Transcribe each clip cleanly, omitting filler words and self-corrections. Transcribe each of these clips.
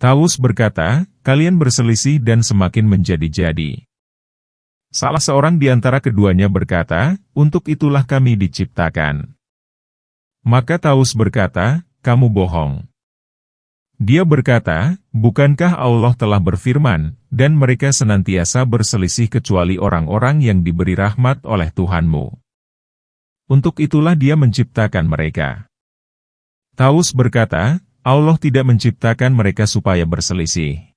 Taus berkata, kalian berselisih dan semakin menjadi-jadi. Salah seorang di antara keduanya berkata, untuk itulah kami diciptakan. Maka Taus berkata, kamu bohong. Dia berkata, bukankah Allah telah berfirman, dan mereka senantiasa berselisih kecuali orang-orang yang diberi rahmat oleh Tuhanmu. Untuk itulah Dia menciptakan mereka. Taus berkata, Allah tidak menciptakan mereka supaya berselisih.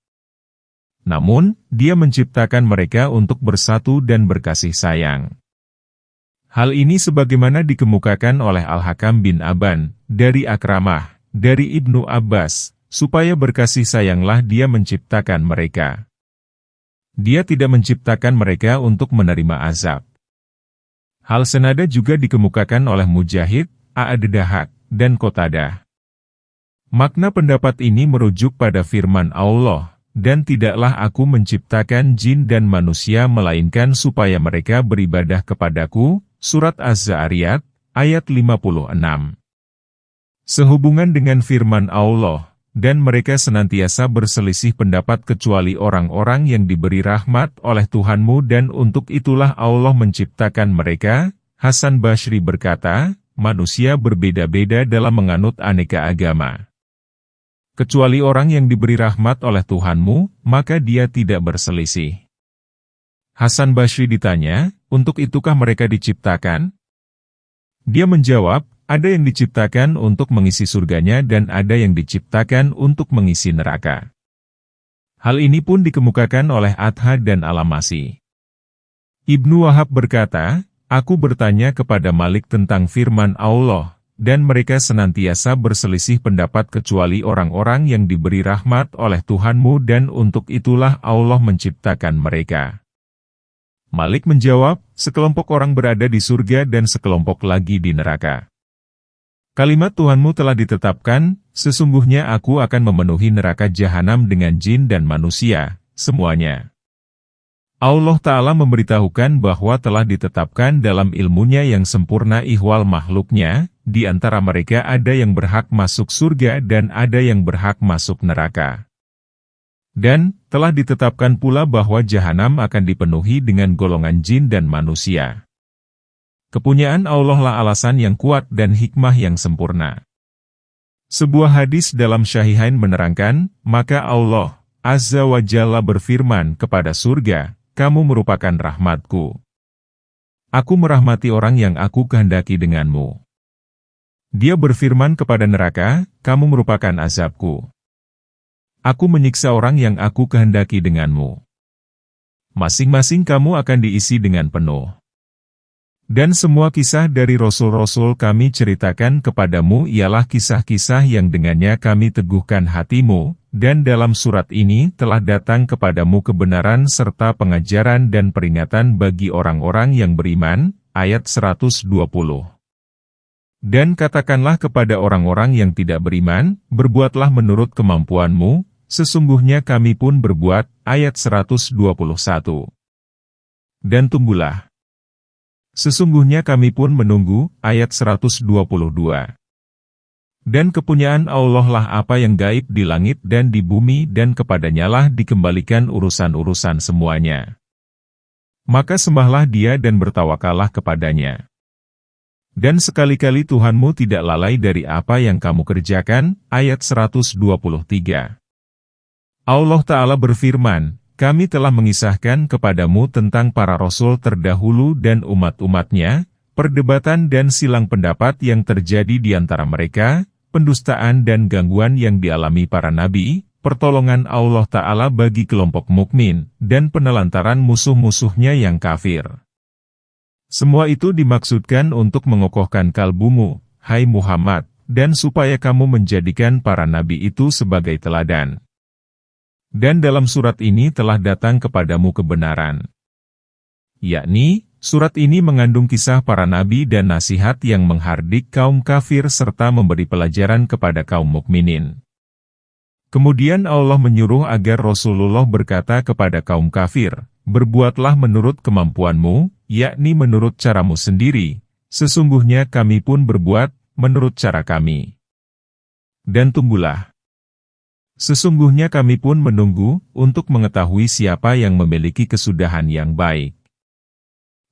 Namun, Dia menciptakan mereka untuk bersatu dan berkasih sayang. Hal ini sebagaimana dikemukakan oleh Al-Hakam bin Aban, dari Akramah, dari Ibnu Abbas, supaya berkasih sayanglah Dia menciptakan mereka. Dia tidak menciptakan mereka untuk menerima azab. Hal senada juga dikemukakan oleh Mujahid, A'ad-Dahak, dan Qatadah. Makna pendapat ini merujuk pada firman Allah, dan tidaklah aku menciptakan jin dan manusia melainkan supaya mereka beribadah kepadaku, Surat Az-Zariyat, ayat 56. Sehubungan dengan firman Allah, dan mereka senantiasa berselisih pendapat kecuali orang-orang yang diberi rahmat oleh Tuhanmu dan untuk itulah Allah menciptakan mereka, Hasan Basri berkata, manusia berbeda-beda dalam menganut aneka agama. Kecuali orang yang diberi rahmat oleh Tuhanmu, maka dia tidak berselisih. Hasan Basri ditanya, untuk itukah mereka diciptakan? Dia menjawab, ada yang diciptakan untuk mengisi surganya dan ada yang diciptakan untuk mengisi neraka. Hal ini pun dikemukakan oleh Adha dan Alamasi. Ibnu Wahab berkata, aku bertanya kepada Malik tentang firman Allah, dan mereka senantiasa berselisih pendapat kecuali orang-orang yang diberi rahmat oleh Tuhanmu dan untuk itulah Allah menciptakan mereka. Malik menjawab, sekelompok orang berada di surga dan sekelompok lagi di neraka. Kalimat Tuhanmu telah ditetapkan, sesungguhnya aku akan memenuhi neraka jahanam dengan jin dan manusia, semuanya. Allah Ta'ala memberitahukan bahwa telah ditetapkan dalam ilmunya yang sempurna ihwal makhluknya, di antara mereka ada yang berhak masuk surga dan ada yang berhak masuk neraka. Dan, telah ditetapkan pula bahwa jahanam akan dipenuhi dengan golongan jin dan manusia. Kepunyaan Allah lah alasan yang kuat dan hikmah yang sempurna. Sebuah hadis dalam Syahihain menerangkan, maka Allah, Azza wa Jalla berfirman kepada surga, kamu merupakan rahmatku. Aku merahmati orang yang aku kehendaki denganmu. Dia berfirman kepada neraka, kamu merupakan azabku. Aku menyiksa orang yang aku kehendaki denganmu. Masing-masing kamu akan diisi dengan penuh. Dan semua kisah dari Rasul-Rasul kami ceritakan kepadamu ialah kisah-kisah yang dengannya kami teguhkan hatimu, dan dalam surat ini telah datang kepadamu kebenaran serta pengajaran dan peringatan bagi orang-orang yang beriman, ayat 120. Dan katakanlah kepada orang-orang yang tidak beriman, berbuatlah menurut kemampuanmu, sesungguhnya kami pun berbuat, ayat 121. Dan tunggulah. Sesungguhnya kami pun menunggu, ayat 122. Dan kepunyaan Allah lah apa yang gaib di langit dan di bumi dan kepadanya lah dikembalikan urusan-urusan semuanya. Maka sembahlah Dia dan bertawakallah kepadanya. Dan sekali-kali Tuhanmu tidak lalai dari apa yang kamu kerjakan, ayat 123. Allah Ta'ala berfirman, kami telah mengisahkan kepadamu tentang para rasul terdahulu dan umat-umatnya, perdebatan dan silang pendapat yang terjadi di antara mereka, pendustaan dan gangguan yang dialami para nabi, pertolongan Allah Ta'ala bagi kelompok mukmin, dan penelantaran musuh-musuhnya yang kafir. Semua itu dimaksudkan untuk mengokohkan kalbumu, hai Muhammad, dan supaya kamu menjadikan para nabi itu sebagai teladan. Dan dalam surat ini telah datang kepadamu kebenaran. Yakni, surat ini mengandung kisah para nabi dan nasihat yang menghardik kaum kafir serta memberi pelajaran kepada kaum mukminin. Kemudian Allah menyuruh agar Rasulullah berkata kepada kaum kafir, berbuatlah menurut kemampuanmu, yakni menurut caramu sendiri, sesungguhnya kami pun berbuat, menurut cara kami. Dan tunggulah. Sesungguhnya kami pun menunggu untuk mengetahui siapa yang memiliki kesudahan yang baik.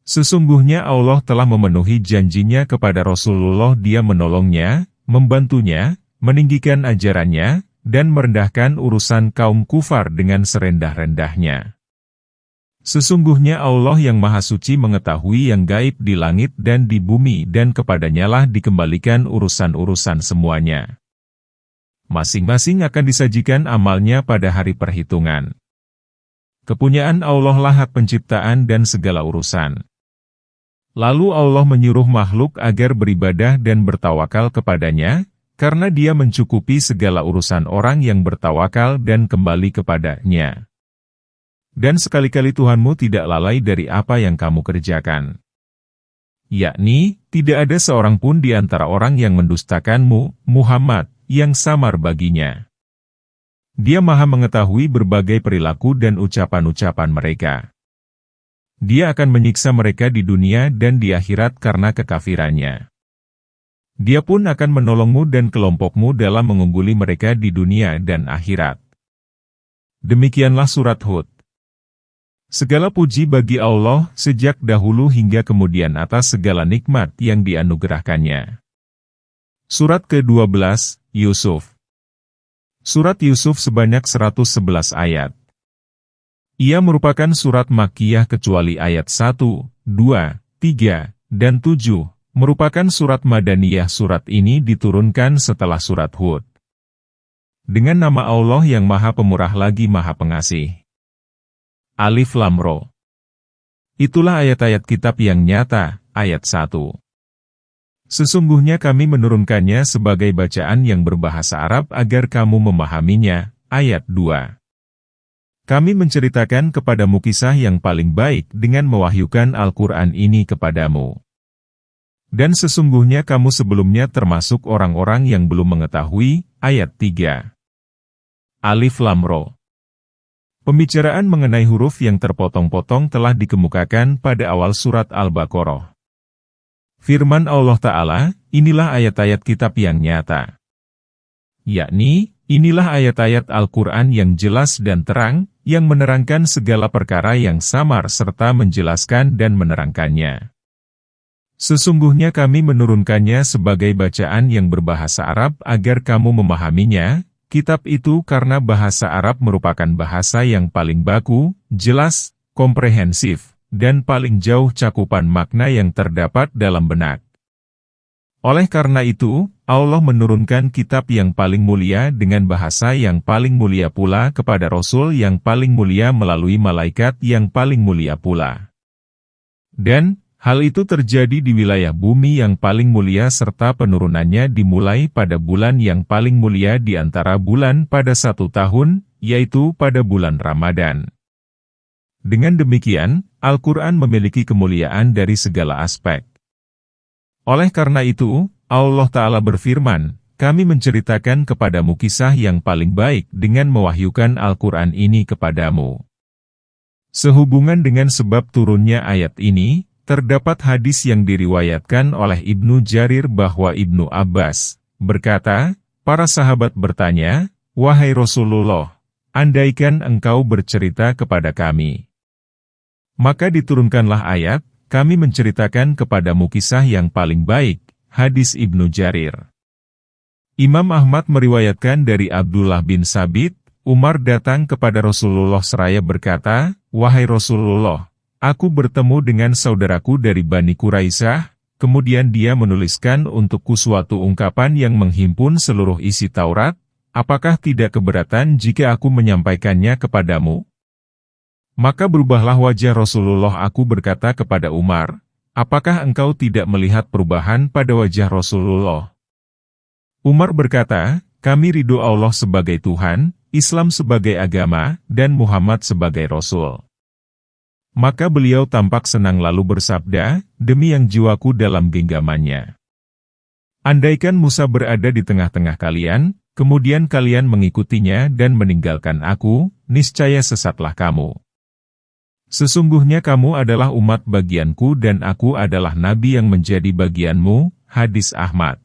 Sesungguhnya Allah telah memenuhi janjinya kepada Rasulullah, Dia menolongnya, membantunya, meninggikan ajarannya, dan merendahkan urusan kaum kufar dengan serendah-rendahnya. Sesungguhnya Allah yang Maha Suci mengetahui yang gaib di langit dan di bumi, dan kepadanyalah dikembalikan urusan-urusan semuanya. Masing-masing akan disajikan amalnya pada hari perhitungan. Kepunyaan Allah lah hak penciptaan dan segala urusan. Lalu Allah menyuruh makhluk agar beribadah dan bertawakal kepadanya, karena Dia mencukupi segala urusan orang yang bertawakal dan kembali kepadanya. Dan sekali-kali Tuhanmu tidak lalai dari apa yang kamu kerjakan. Yakni, tidak ada seorang pun di antara orang yang mendustakanmu, Muhammad, yang samar baginya. Dia Maha mengetahui berbagai perilaku dan ucapan-ucapan mereka. Dia akan menyiksa mereka di dunia dan di akhirat karena kekafirannya. Dia pun akan menolongmu dan kelompokmu dalam mengungguli mereka di dunia dan akhirat. Demikianlah surat Hud. Segala puji bagi Allah sejak dahulu hingga kemudian atas segala nikmat yang dianugerahkannya. Surat ke-12, Yusuf. Surat Yusuf sebanyak 111 ayat. Ia merupakan surat Makkiyah kecuali ayat 1, 2, 3, dan 7, merupakan surat Madaniyah. Surat ini diturunkan setelah surat Hud. Dengan nama Allah yang Maha Pemurah lagi Maha Pengasih. Alif Lam Ra. Itulah ayat-ayat kitab yang nyata, ayat 1. Sesungguhnya kami menurunkannya sebagai bacaan yang berbahasa Arab agar kamu memahaminya, ayat 2. Kami menceritakan kepadamu kisah yang paling baik dengan mewahyukan Al-Quran ini kepadamu. Dan sesungguhnya kamu sebelumnya termasuk orang-orang yang belum mengetahui, ayat 3. Alif Lam Ra. Pembicaraan mengenai huruf yang terpotong-potong telah dikemukakan pada awal surat Al-Baqarah. Firman Allah Ta'ala, inilah ayat-ayat kitab yang nyata. Yakni, inilah ayat-ayat Al-Quran yang jelas dan terang, yang menerangkan segala perkara yang samar serta menjelaskan dan menerangkannya. Sesungguhnya kami menurunkannya sebagai bacaan yang berbahasa Arab agar kamu memahaminya, kitab itu karena bahasa Arab merupakan bahasa yang paling baku, jelas, komprehensif, dan paling jauh cakupan makna yang terdapat dalam benak. Oleh karena itu, Allah menurunkan kitab yang paling mulia dengan bahasa yang paling mulia pula kepada Rasul yang paling mulia melalui malaikat yang paling mulia pula. Dan, hal itu terjadi di wilayah bumi yang paling mulia serta penurunannya dimulai pada bulan yang paling mulia di antara bulan pada 1 tahun, yaitu pada bulan Ramadan. Dengan demikian, Al-Quran memiliki kemuliaan dari segala aspek. Oleh karena itu, Allah Ta'ala berfirman, kami menceritakan kepadamu kisah yang paling baik dengan mewahyukan Al-Quran ini kepadamu. Sehubungan dengan sebab turunnya ayat ini, terdapat hadis yang diriwayatkan oleh Ibnu Jarir bahwa Ibnu Abbas berkata, para sahabat bertanya, wahai Rasulullah, andaikan engkau bercerita kepada kami. Maka diturunkanlah ayat, kami menceritakan kepadamu kisah yang paling baik, hadis Ibnu Jarir. Imam Ahmad meriwayatkan dari Abdullah bin Sabit, Umar datang kepada Rasulullah seraya berkata, wahai Rasulullah, aku bertemu dengan saudaraku dari Bani Quraisyah, kemudian dia menuliskan untukku suatu ungkapan yang menghimpun seluruh isi Taurat, apakah tidak keberatan jika aku menyampaikannya kepadamu? Maka berubahlah wajah Rasulullah. Aku berkata kepada Umar, apakah engkau tidak melihat perubahan pada wajah Rasulullah? Umar berkata, kami ridho Allah sebagai Tuhan, Islam sebagai agama, dan Muhammad sebagai Rasul. Maka beliau tampak senang lalu bersabda, demi yang jiwaku dalam genggamannya. Andaikan Musa berada di tengah-tengah kalian, kemudian kalian mengikutinya dan meninggalkan aku, niscaya sesatlah kamu. Sesungguhnya kamu adalah umat bagianku dan aku adalah nabi yang menjadi bagianmu, hadis Ahmad.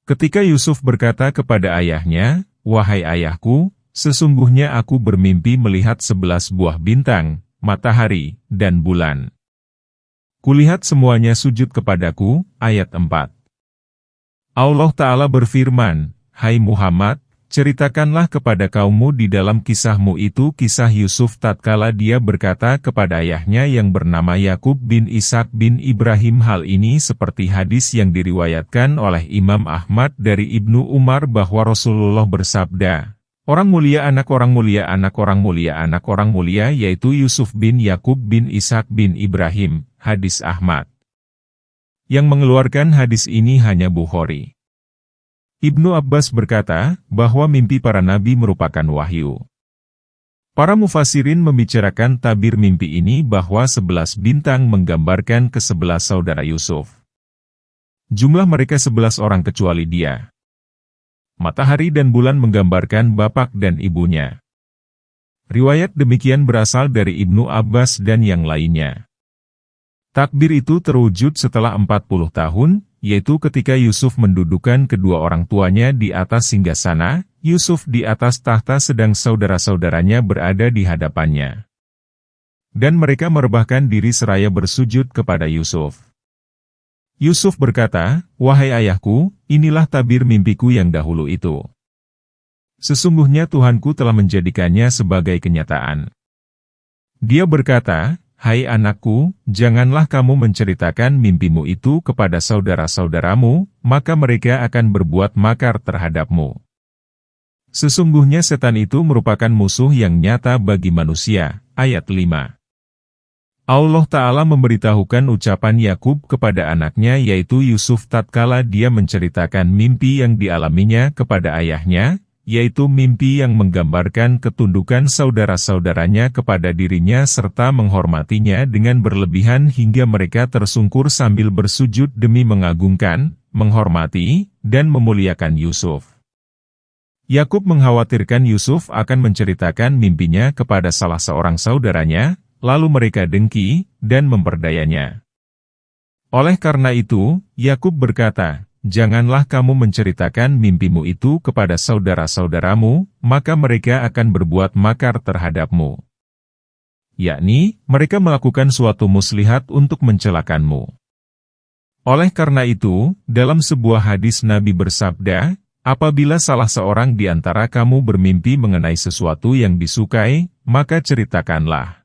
Ketika Yusuf berkata kepada ayahnya, "Wahai ayahku, sesungguhnya aku bermimpi melihat 11 buah bintang, matahari, dan bulan. Kulihat semuanya sujud kepadaku." Ayat 4. Allah Ta'ala berfirman, "Hai Muhammad, ceritakanlah kepada kaummu di dalam kisahmu itu kisah Yusuf tatkala dia berkata kepada ayahnya yang bernama Yakub bin Ishak bin Ibrahim." Hal ini seperti hadis yang diriwayatkan oleh Imam Ahmad dari Ibnu Umar bahwa Rasulullah bersabda, "Orang mulia anak orang mulia anak orang mulia anak orang mulia yaitu Yusuf bin Yakub bin Ishak bin Ibrahim." Hadis Ahmad. Yang mengeluarkan hadis ini hanya Bukhari. Ibnu Abbas berkata, bahwa mimpi para nabi merupakan wahyu. Para mufassirin membicarakan tabir mimpi ini bahwa 11 bintang menggambarkan ke-11 saudara Yusuf. Jumlah mereka 11 orang kecuali dia. Matahari dan bulan menggambarkan bapak dan ibunya. Riwayat demikian berasal dari Ibnu Abbas dan yang lainnya. Takbir itu terwujud setelah 40 tahun, yaitu ketika Yusuf mendudukan kedua orang tuanya di atas singgasana, Yusuf di atas tahta sedang saudara-saudaranya berada di hadapannya. Dan mereka merebahkan diri seraya bersujud kepada Yusuf. Yusuf berkata, "Wahai ayahku, inilah tabir mimpiku yang dahulu itu. Sesungguhnya Tuhanku telah menjadikannya sebagai kenyataan." Dia berkata, "Hai anakku, janganlah kamu menceritakan mimpimu itu kepada saudara-saudaramu, maka mereka akan berbuat makar terhadapmu. Sesungguhnya setan itu merupakan musuh yang nyata bagi manusia." Ayat 5. Allah Ta'ala memberitahukan ucapan Yakub kepada anaknya yaitu Yusuf tatkala dia menceritakan mimpi yang dialaminya kepada ayahnya, yaitu mimpi yang menggambarkan ketundukan saudara-saudaranya kepada dirinya serta menghormatinya dengan berlebihan hingga mereka tersungkur sambil bersujud demi mengagungkan, menghormati, dan memuliakan Yusuf. Yakub mengkhawatirkan Yusuf akan menceritakan mimpinya kepada salah seorang saudaranya, lalu mereka dengki, dan memperdayanya. Oleh karena itu, Yakub berkata, "Janganlah kamu menceritakan mimpimu itu kepada saudara-saudaramu, maka mereka akan berbuat makar terhadapmu." Yakni, mereka melakukan suatu muslihat untuk mencelakanmu. Oleh karena itu, dalam sebuah hadis Nabi bersabda, "Apabila salah seorang di antara kamu bermimpi mengenai sesuatu yang disukai, maka ceritakanlah.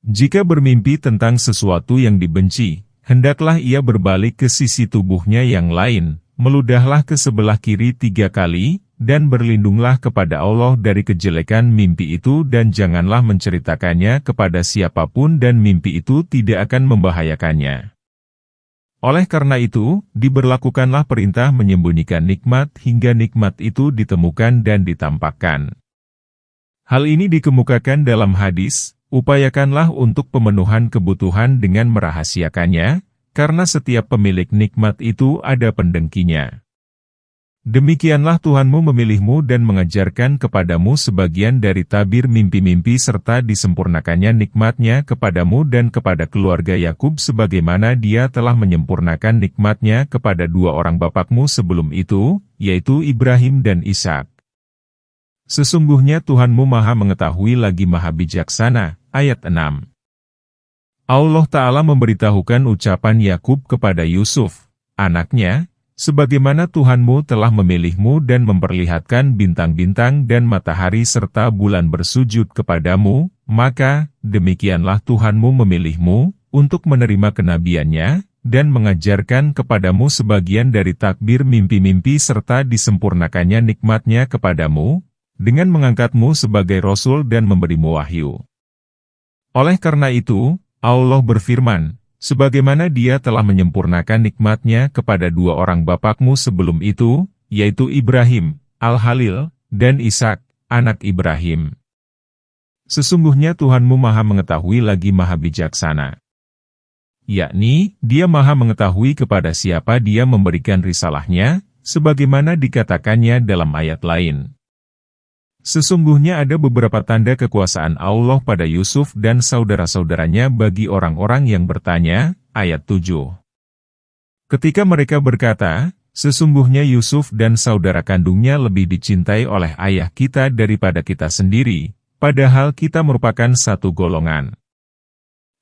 Jika bermimpi tentang sesuatu yang dibenci, hendaklah ia berbalik ke sisi tubuhnya yang lain, meludahlah ke sebelah kiri 3 kali, dan berlindunglah kepada Allah dari kejelekan mimpi itu dan janganlah menceritakannya kepada siapapun dan mimpi itu tidak akan membahayakannya." Oleh karena itu, diberlakukanlah perintah menyembunyikan nikmat hingga nikmat itu ditemukan dan ditampakkan. Hal ini dikemukakan dalam hadis, "Upayakanlah untuk pemenuhan kebutuhan dengan merahasiakannya, karena setiap pemilik nikmat itu ada pendengkinya. Demikianlah Tuhanmu memilihmu dan mengajarkan kepadamu sebagian dari tabir mimpi-mimpi serta disempurnakannya nikmatnya kepadamu dan kepada keluarga Yakub sebagaimana dia telah menyempurnakan nikmatnya kepada 2 orang bapakmu sebelum itu, yaitu Ibrahim dan Ishak. Sesungguhnya Tuhanmu Maha Mengetahui lagi Maha Bijaksana." Ayat 6. Allah Ta'ala memberitahukan ucapan Yakub kepada Yusuf, anaknya, "Sebagaimana Tuhanmu telah memilihmu dan memperlihatkan bintang-bintang dan matahari serta bulan bersujud kepadamu, maka demikianlah Tuhanmu memilihmu untuk menerima kenabiannya dan mengajarkan kepadamu sebagian dari takbir mimpi-mimpi serta disempurnakannya nikmatnya kepadamu, dengan mengangkatmu sebagai Rasul dan memberimu wahyu. Oleh karena itu, Allah berfirman, sebagaimana dia telah menyempurnakan nikmatnya kepada 2 orang bapakmu sebelum itu, yaitu Ibrahim, Al-Halil, dan Ishak, anak Ibrahim. Sesungguhnya Tuhanmu Maha Mengetahui lagi Maha Bijaksana. Yakni, dia Maha Mengetahui kepada siapa dia memberikan risalahnya, sebagaimana dikatakannya dalam ayat lain. Sesungguhnya ada beberapa tanda kekuasaan Allah pada Yusuf dan saudara-saudaranya bagi orang-orang yang bertanya, ayat 7. Ketika mereka berkata, sesungguhnya Yusuf dan saudara kandungnya lebih dicintai oleh ayah kita daripada kita sendiri, padahal kita merupakan satu golongan.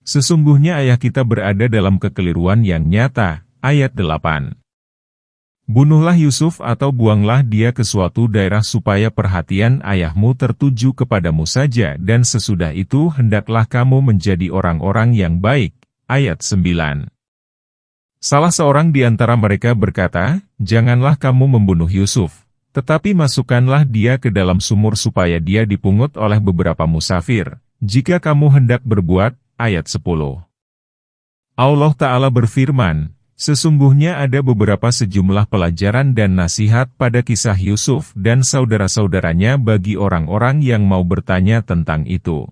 Sesungguhnya ayah kita berada dalam kekeliruan yang nyata. Ayat 8. Bunuhlah Yusuf atau buanglah dia ke suatu daerah supaya perhatian ayahmu tertuju kepadamu saja dan sesudah itu hendaklah kamu menjadi orang-orang yang baik. Ayat 9. Salah seorang di antara mereka berkata, janganlah kamu membunuh Yusuf, tetapi masukkanlah dia ke dalam sumur supaya dia dipungut oleh beberapa musafir, jika kamu hendak berbuat. Ayat 10. Allah Ta'ala berfirman, sesungguhnya ada beberapa sejumlah pelajaran dan nasihat pada kisah Yusuf dan saudara-saudaranya bagi orang-orang yang mau bertanya tentang itu.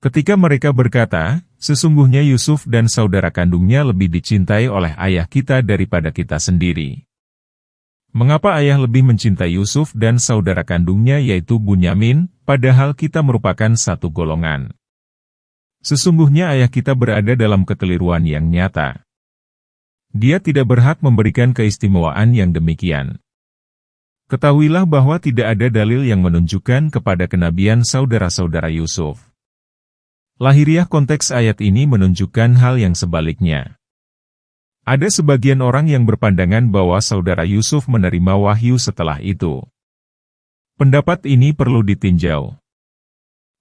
Ketika mereka berkata, sesungguhnya Yusuf dan saudara kandungnya lebih dicintai oleh ayah kita daripada kita sendiri. Mengapa ayah lebih mencintai Yusuf dan saudara kandungnya yaitu Bunyamin, padahal kita merupakan satu golongan? Sesungguhnya ayah kita berada dalam kekeliruan yang nyata. Dia tidak berhak memberikan keistimewaan yang demikian. Ketahuilah bahwa tidak ada dalil yang menunjukkan kepada kenabian saudara-saudara Yusuf. Lahiriah konteks ayat ini menunjukkan hal yang sebaliknya. Ada sebagian orang yang berpandangan bahwa saudara Yusuf menerima wahyu setelah itu. Pendapat ini perlu ditinjau.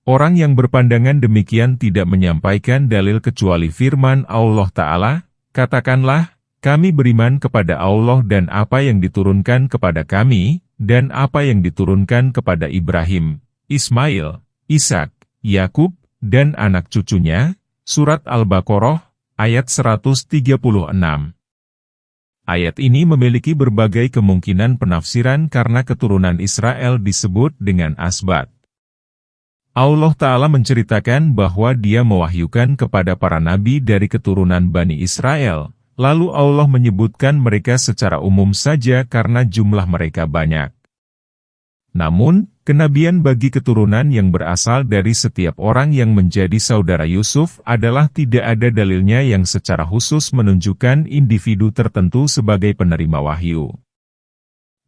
Orang yang berpandangan demikian tidak menyampaikan dalil kecuali firman Allah Ta'ala, katakanlah, kami beriman kepada Allah dan apa yang diturunkan kepada kami, dan apa yang diturunkan kepada Ibrahim, Ismail, Ishak, Yakub, dan anak cucunya. Surat Al-Baqarah, ayat 136. Ayat ini memiliki berbagai kemungkinan penafsiran karena keturunan Israel disebut dengan asbat. Allah Ta'ala menceritakan bahwa Dia mewahyukan kepada para nabi dari keturunan Bani Israel, lalu Allah menyebutkan mereka secara umum saja karena jumlah mereka banyak. Namun, kenabian bagi keturunan yang berasal dari setiap orang yang menjadi saudara Yusuf adalah tidak ada dalilnya yang secara khusus menunjukkan individu tertentu sebagai penerima wahyu.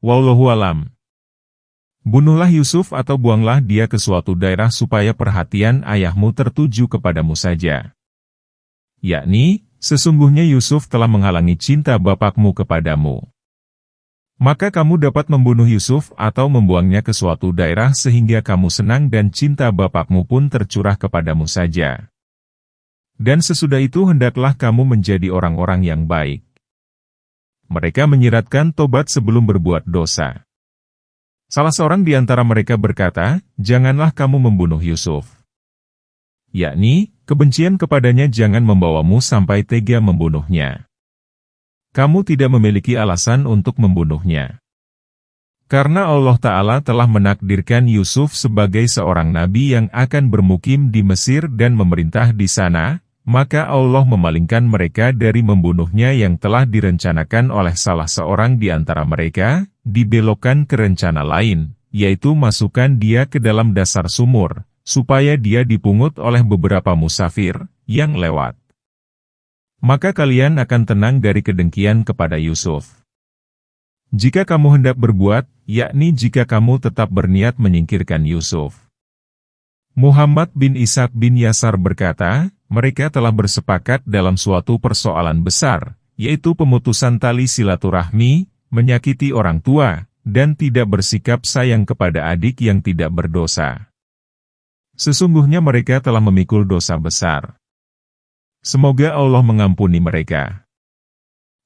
Wallahu alam. Bunuhlah Yusuf atau buanglah dia ke suatu daerah supaya perhatian ayahmu tertuju kepadamu saja. Yakni, sesungguhnya Yusuf telah menghalangi cinta bapakmu kepadamu. Maka kamu dapat membunuh Yusuf atau membuangnya ke suatu daerah sehingga kamu senang dan cinta bapakmu pun tercurah kepadamu saja. Dan sesudah itu hendaklah kamu menjadi orang-orang yang baik. Mereka menyiratkan tobat sebelum berbuat dosa. Salah seorang di antara mereka berkata, janganlah kamu membunuh Yusuf. Yakni, kebencian kepadanya jangan membawamu sampai tega membunuhnya. Kamu tidak memiliki alasan untuk membunuhnya. Karena Allah Ta'ala telah menakdirkan Yusuf sebagai seorang nabi yang akan bermukim di Mesir dan memerintah di sana, maka Allah memalingkan mereka dari membunuhnya yang telah direncanakan oleh salah seorang di antara mereka, dibelokkan ke rencana lain, yaitu masukkan dia ke dalam dasar sumur, supaya dia dipungut oleh beberapa musafir yang lewat. Maka kalian akan tenang dari kedengkian kepada Yusuf. Jika kamu hendak berbuat, yakni jika kamu tetap berniat menyingkirkan Yusuf. Muhammad bin Ishaq bin Yasar berkata, mereka telah bersepakat dalam suatu persoalan besar, yaitu pemutusan tali silaturahmi, menyakiti orang tua, dan tidak bersikap sayang kepada adik yang tidak berdosa. Sesungguhnya mereka telah memikul dosa besar. Semoga Allah mengampuni mereka.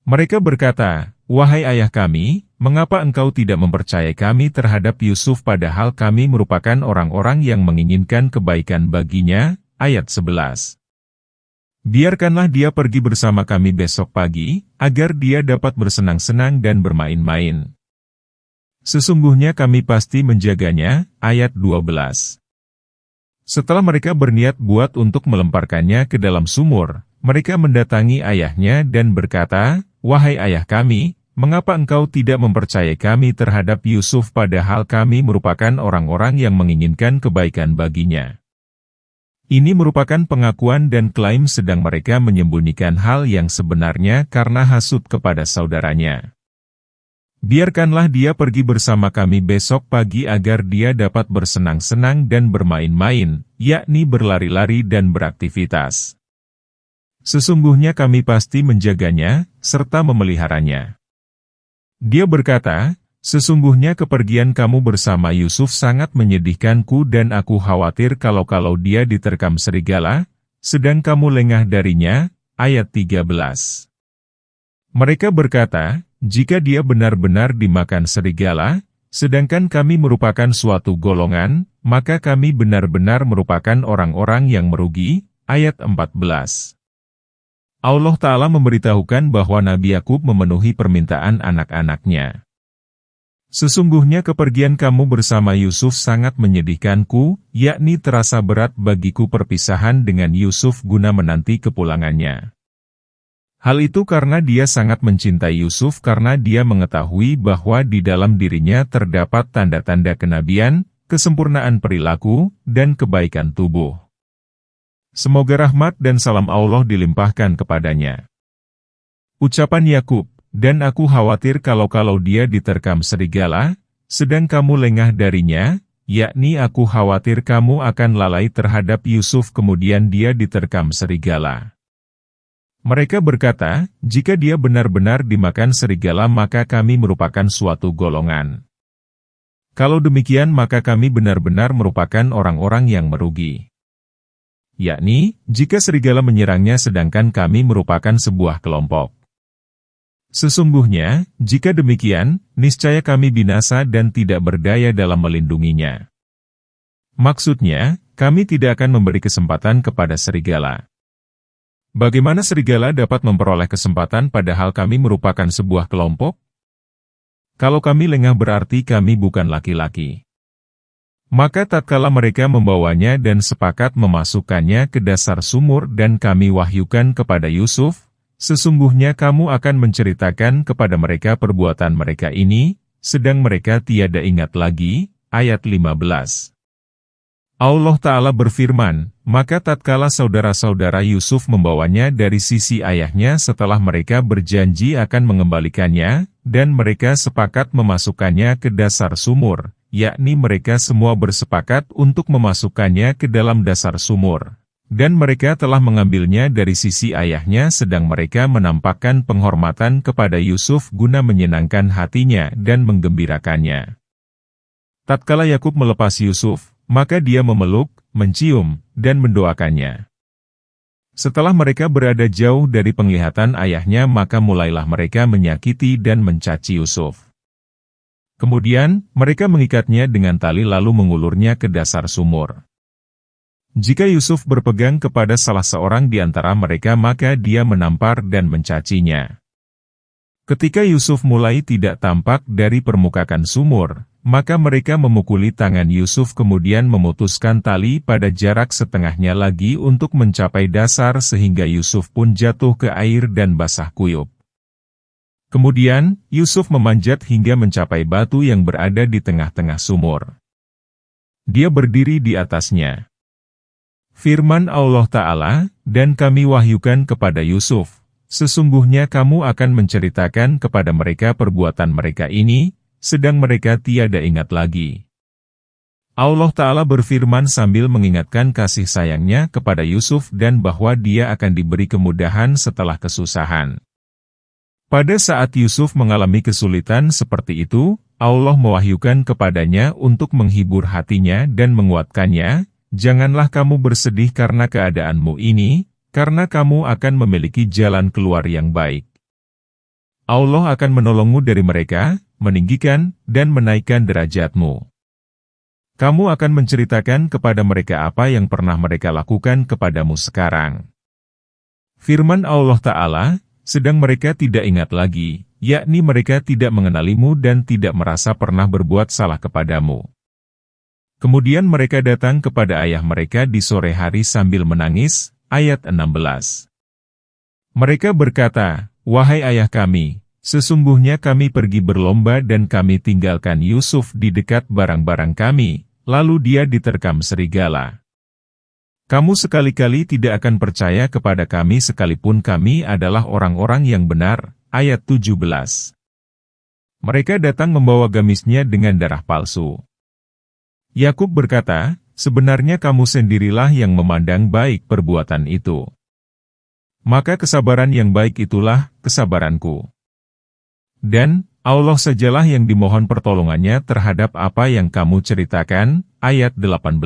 Mereka berkata, wahai ayah kami, mengapa engkau tidak mempercayai kami terhadap Yusuf padahal kami merupakan orang-orang yang menginginkan kebaikan baginya? Ayat 11. Biarkanlah dia pergi bersama kami besok pagi, agar dia dapat bersenang-senang dan bermain-main. Sesungguhnya kami pasti menjaganya. Ayat 12. Setelah mereka berniat buat untuk melemparkannya ke dalam sumur, mereka mendatangi ayahnya dan berkata, wahai ayah kami, mengapa engkau tidak mempercayai kami terhadap Yusuf padahal kami merupakan orang-orang yang menginginkan kebaikan baginya? Ini merupakan pengakuan dan klaim sedang mereka menyembunyikan hal yang sebenarnya karena hasut kepada saudaranya. Biarkanlah dia pergi bersama kami besok pagi agar dia dapat bersenang-senang dan bermain-main, yakni berlari-lari dan beraktivitas. Sesungguhnya kami pasti menjaganya, serta memeliharanya." Dia berkata, "Sesungguhnya kepergian kamu bersama Yusuf sangat menyedihkanku dan aku khawatir kalau dia diterkam serigala, sedang kamu lengah darinya." Ayat 13. Mereka berkata, "Jika dia benar-benar dimakan serigala, sedangkan kami merupakan suatu golongan, maka kami benar-benar merupakan orang-orang yang merugi." Ayat 14. Allah Ta'ala memberitahukan bahwa Nabi Yakub memenuhi permintaan anak-anaknya. "Sesungguhnya kepergian kamu bersama Yusuf sangat menyedihkanku, yakni terasa berat bagiku perpisahan dengan Yusuf guna menanti kepulangannya. Hal itu karena dia sangat mencintai Yusuf karena dia mengetahui bahwa di dalam dirinya terdapat tanda-tanda kenabian, kesempurnaan perilaku, dan kebaikan tubuh. Semoga rahmat dan salam Allah dilimpahkan kepadanya." Ucapan Yakub, "Dan aku khawatir kalau dia diterkam serigala, sedang kamu lengah darinya," yakni aku khawatir kamu akan lalai terhadap Yusuf kemudian dia diterkam serigala. Mereka berkata, "Jika dia benar-benar dimakan serigala maka kami merupakan suatu golongan. Kalau demikian maka kami benar-benar merupakan orang-orang yang merugi." Yakni, jika serigala menyerangnya sedangkan kami merupakan sebuah kelompok. Sesungguhnya, jika demikian, niscaya kami binasa dan tidak berdaya dalam melindunginya. Maksudnya, kami tidak akan memberi kesempatan kepada serigala. Bagaimana serigala dapat memperoleh kesempatan padahal kami merupakan sebuah kelompok? Kalau kami lengah berarti kami bukan laki-laki. Maka tatkala mereka membawanya dan sepakat memasukkannya ke dasar sumur dan kami wahyukan kepada Yusuf, sesungguhnya kamu akan menceritakan kepada mereka perbuatan mereka ini, sedang mereka tiada ingat lagi. Ayat 15. Allah Ta'ala berfirman, "Maka tatkala saudara-saudara Yusuf membawanya dari sisi ayahnya setelah mereka berjanji akan mengembalikannya, dan mereka sepakat memasukkannya ke dasar sumur," yakni mereka semua bersepakat untuk memasukkannya ke dalam dasar sumur. Dan mereka telah mengambilnya dari sisi ayahnya sedang mereka menampakkan penghormatan kepada Yusuf guna menyenangkan hatinya dan menggembirakannya. Tatkala Yakub melepas Yusuf, maka dia memeluk, mencium, dan mendoakannya. Setelah mereka berada jauh dari penglihatan ayahnya maka mulailah mereka menyakiti dan mencaci Yusuf. Kemudian, mereka mengikatnya dengan tali lalu mengulurnya ke dasar sumur. Jika Yusuf berpegang kepada salah seorang di antara mereka maka dia menampar dan mencacinya. Ketika Yusuf mulai tidak tampak dari permukaan sumur, maka mereka memukuli tangan Yusuf kemudian memutuskan tali pada jarak setengahnya lagi untuk mencapai dasar sehingga Yusuf pun jatuh ke air dan basah kuyup. Kemudian, Yusuf memanjat hingga mencapai batu yang berada di tengah-tengah sumur. Dia berdiri di atasnya. Firman Allah Ta'ala, "Dan kami wahyukan kepada Yusuf, sesungguhnya kamu akan menceritakan kepada mereka perbuatan mereka ini, sedang mereka tiada ingat lagi." Allah Ta'ala berfirman sambil mengingatkan kasih sayangnya kepada Yusuf dan bahwa dia akan diberi kemudahan setelah kesusahan. Pada saat Yusuf mengalami kesulitan seperti itu, Allah mewahyukan kepadanya untuk menghibur hatinya dan menguatkannya, "Janganlah kamu bersedih karena keadaanmu ini, karena kamu akan memiliki jalan keluar yang baik. Allah akan menolongmu dari mereka, meninggikan, dan menaikkan derajatmu. Kamu akan menceritakan kepada mereka apa yang pernah mereka lakukan kepadamu sekarang." Firman Allah Ta'ala, "Sedang mereka tidak ingat lagi, yakni mereka tidak mengenalimu dan tidak merasa pernah berbuat salah kepadamu." Kemudian mereka datang kepada ayah mereka di sore hari sambil menangis. Ayat 16. Mereka berkata, "Wahai ayah kami, sesungguhnya kami pergi berlomba dan kami tinggalkan Yusuf di dekat barang-barang kami, lalu dia diterkam serigala. Kamu sekali-kali tidak akan percaya kepada kami sekalipun kami adalah orang-orang yang benar." Ayat 17. Mereka datang membawa gamisnya dengan darah palsu. Yakub berkata, sebenarnya kamu sendirilah yang memandang baik perbuatan itu. Maka kesabaran yang baik itulah kesabaranku. Dan Allah sajalah yang dimohon pertolongannya terhadap apa yang kamu ceritakan, ayat 18.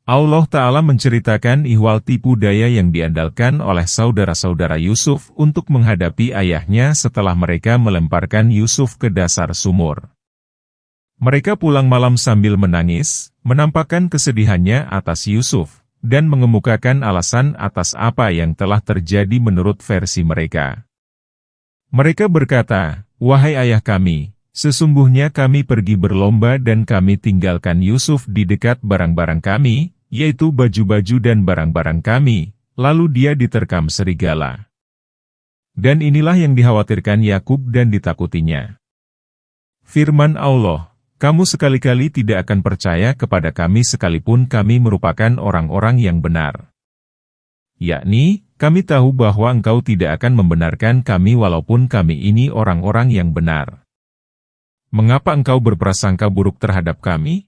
Allah Ta'ala menceritakan ihwal tipu daya yang diandalkan oleh saudara-saudara Yusuf untuk menghadapi ayahnya setelah mereka melemparkan Yusuf ke dasar sumur. Mereka pulang malam sambil menangis, menampakkan kesedihannya atas Yusuf, dan mengemukakan alasan atas apa yang telah terjadi menurut versi mereka. Mereka berkata, "Wahai ayah kami, sesungguhnya kami pergi berlomba dan kami tinggalkan Yusuf di dekat barang-barang kami, yaitu baju-baju dan barang-barang kami, lalu dia diterkam serigala." Dan inilah yang dikhawatirkan Yakub dan ditakutinya. Firman Allah, "Kamu sekali-kali tidak akan percaya kepada kami sekalipun kami merupakan orang-orang yang benar." Yakni, kami tahu bahwa engkau tidak akan membenarkan kami walaupun kami ini orang-orang yang benar. Mengapa engkau berprasangka buruk terhadap kami?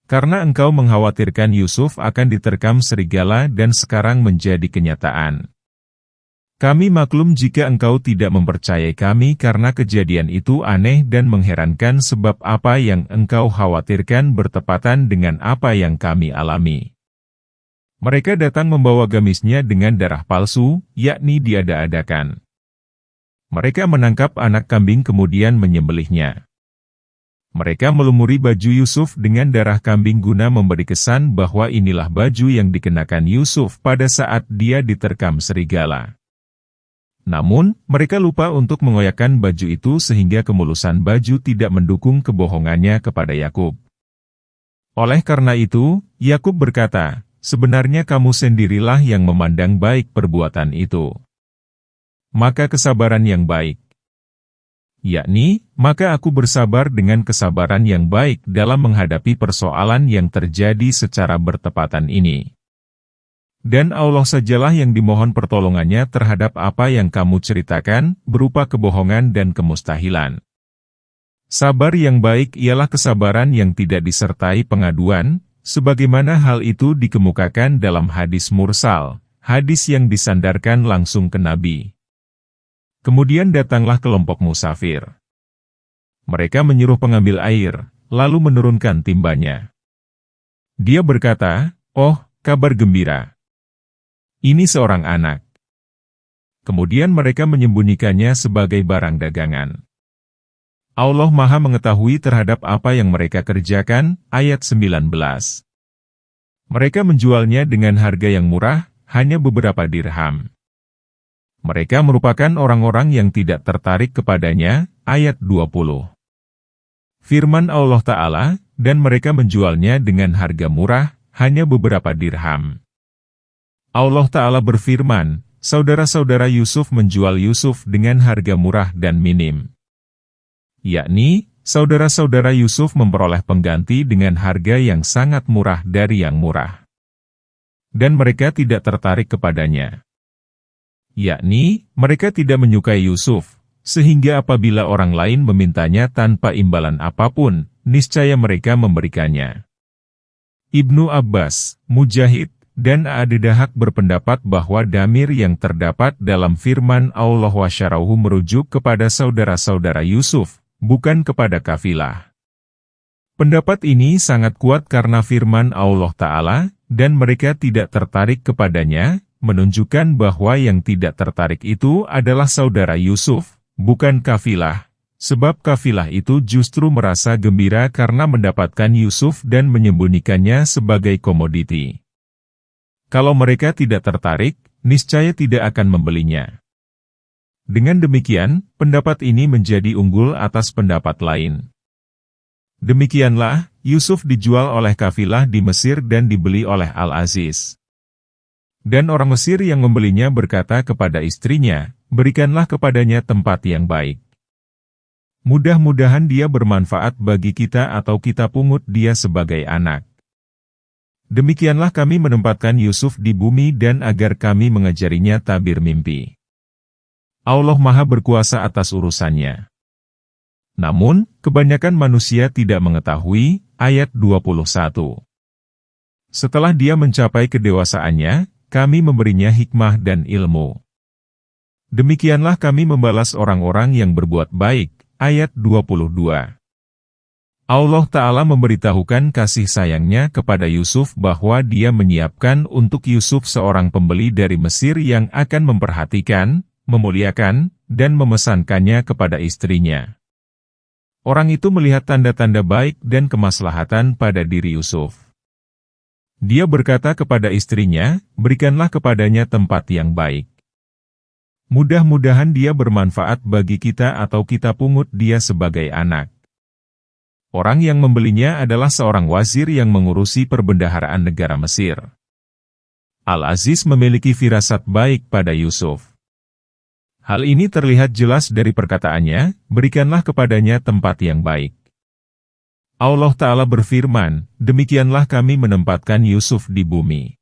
Karena engkau mengkhawatirkan Yusuf akan diterkam serigala dan sekarang menjadi kenyataan. Kami maklum jika engkau tidak mempercayai kami karena kejadian itu aneh dan mengherankan sebab apa yang engkau khawatirkan bertepatan dengan apa yang kami alami. Mereka datang membawa gamisnya dengan darah palsu, yakni diada-adakan. Mereka menangkap anak kambing kemudian menyembelihnya. Mereka melumuri baju Yusuf dengan darah kambing guna memberi kesan bahwa inilah baju yang dikenakan Yusuf pada saat dia diterkam serigala. Namun, mereka lupa untuk mengoyakkan baju itu sehingga kemulusan baju tidak mendukung kebohongannya kepada Yakub. Oleh karena itu, Yakub berkata, sebenarnya kamu sendirilah yang memandang baik perbuatan itu. Maka kesabaran yang baik. Yakni, maka aku bersabar dengan kesabaran yang baik dalam menghadapi persoalan yang terjadi secara bertepatan ini. Dan Allah sajalah yang dimohon pertolongannya terhadap apa yang kamu ceritakan, berupa kebohongan dan kemustahilan. Sabar yang baik ialah kesabaran yang tidak disertai pengaduan, sebagaimana hal itu dikemukakan dalam hadis mursal, hadis yang disandarkan langsung ke Nabi. Kemudian datanglah kelompok musafir. Mereka menyuruh pengambil air, lalu menurunkan timbanya. Dia berkata, "Oh, kabar gembira. Ini seorang anak." Kemudian mereka menyembunyikannya sebagai barang dagangan. Allah Maha mengetahui terhadap apa yang mereka kerjakan, ayat 19. Mereka menjualnya dengan harga yang murah, hanya beberapa dirham. Mereka merupakan orang-orang yang tidak tertarik kepadanya, ayat 20. Firman Allah Ta'ala, dan mereka menjualnya dengan harga murah, hanya beberapa dirham. Allah Ta'ala berfirman, saudara-saudara Yusuf menjual Yusuf dengan harga murah dan minim. Yakni, saudara-saudara Yusuf memperoleh pengganti dengan harga yang sangat murah dari yang murah. Dan mereka tidak tertarik kepadanya. Yakni, mereka tidak menyukai Yusuf, sehingga apabila orang lain memintanya tanpa imbalan apapun, niscaya mereka memberikannya. Ibnu Abbas, Mujahid, dan A'adidahak berpendapat bahwa damir yang terdapat dalam firman Allah wasyarahu merujuk kepada saudara-saudara Yusuf, bukan kepada kafilah. Pendapat ini sangat kuat karena firman Allah Ta'ala, dan mereka tidak tertarik kepadanya, menunjukkan bahwa yang tidak tertarik itu adalah saudara Yusuf, bukan kafilah, sebab kafilah itu justru merasa gembira karena mendapatkan Yusuf dan menyembunyikannya sebagai komoditi. Kalau mereka tidak tertarik, niscaya tidak akan membelinya. Dengan demikian, pendapat ini menjadi unggul atas pendapat lain. Demikianlah, Yusuf dijual oleh kafilah di Mesir dan dibeli oleh Al-Aziz. Dan orang Mesir yang membelinya berkata kepada istrinya, berikanlah kepadanya tempat yang baik. Mudah-mudahan dia bermanfaat bagi kita atau kita pungut dia sebagai anak. Demikianlah kami menempatkan Yusuf di bumi dan agar kami mengajarinya tabir mimpi. Allah Maha berkuasa atas urusannya. Namun, kebanyakan manusia tidak mengetahui. Ayat 21. Setelah dia mencapai kedewasaannya, kami memberinya hikmah dan ilmu. Demikianlah kami membalas orang-orang yang berbuat baik. Ayat 22. Allah Ta'ala memberitahukan kasih sayangnya kepada Yusuf bahwa dia menyiapkan untuk Yusuf seorang pembeli dari Mesir yang akan memperhatikan, memuliakan, dan memesankannya kepada istrinya. Orang itu melihat tanda-tanda baik dan kemaslahatan pada diri Yusuf. Dia berkata kepada istrinya, "Berikanlah kepadanya tempat yang baik. Mudah-mudahan dia bermanfaat bagi kita atau kita pungut dia sebagai anak." Orang yang membelinya adalah seorang wazir yang mengurusi perbendaharaan negara Mesir. Al-Aziz memiliki firasat baik pada Yusuf. Hal ini terlihat jelas dari perkataannya, "Berikanlah kepadanya tempat yang baik." Allah Ta'ala berfirman, "Demikianlah kami menempatkan Yusuf di bumi."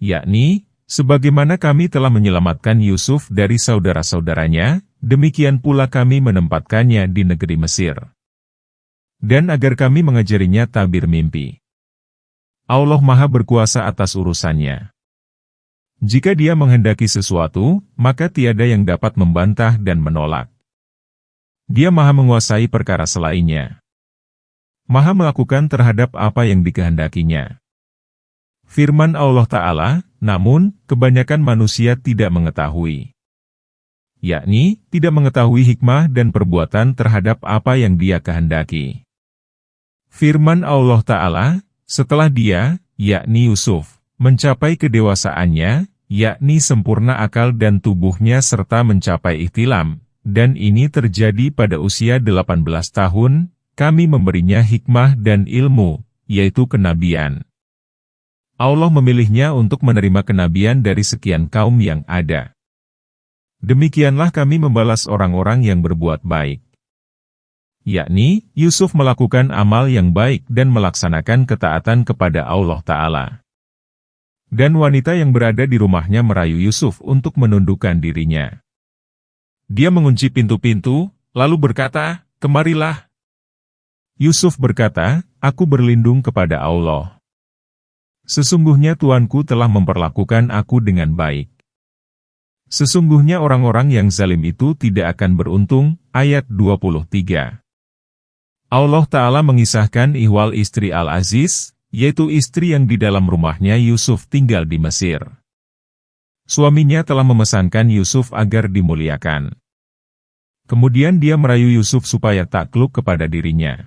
Yakni, sebagaimana kami telah menyelamatkan Yusuf dari saudara-saudaranya, demikian pula kami menempatkannya di negeri Mesir. Dan agar kami mengajarinya tabir mimpi. Allah Maha berkuasa atas urusannya. Jika dia menghendaki sesuatu, maka tiada yang dapat membantah dan menolak. Dia maha menguasai perkara selainnya. Maha melakukan terhadap apa yang dikehendakinya. Firman Allah Ta'ala, namun, kebanyakan manusia tidak mengetahui. Yakni, tidak mengetahui hikmah dan perbuatan terhadap apa yang dia kehendaki. Firman Allah Ta'ala, setelah dia, yakni Yusuf, mencapai kedewasaannya, yakni sempurna akal dan tubuhnya serta mencapai ihtilam, dan ini terjadi pada usia 18 tahun, kami memberinya hikmah dan ilmu, yaitu kenabian. Allah memilihnya untuk menerima kenabian dari sekian kaum yang ada. Demikianlah kami membalas orang-orang yang berbuat baik. Yakni, Yusuf melakukan amal yang baik dan melaksanakan ketaatan kepada Allah Ta'ala. Dan wanita yang berada di rumahnya merayu Yusuf untuk menundukkan dirinya. Dia mengunci pintu-pintu, lalu berkata, "Kemarilah." Yusuf berkata, "Aku berlindung kepada Allah. Sesungguhnya Tuanku telah memperlakukan aku dengan baik." Sesungguhnya orang-orang yang zalim itu tidak akan beruntung. Ayat 23. Allah Ta'ala mengisahkan ihwal istri Al-Aziz, yaitu istri yang di dalam rumahnya Yusuf tinggal di Mesir. Suaminya telah memesankan Yusuf agar dimuliakan. Kemudian dia merayu Yusuf supaya takluk kepada dirinya.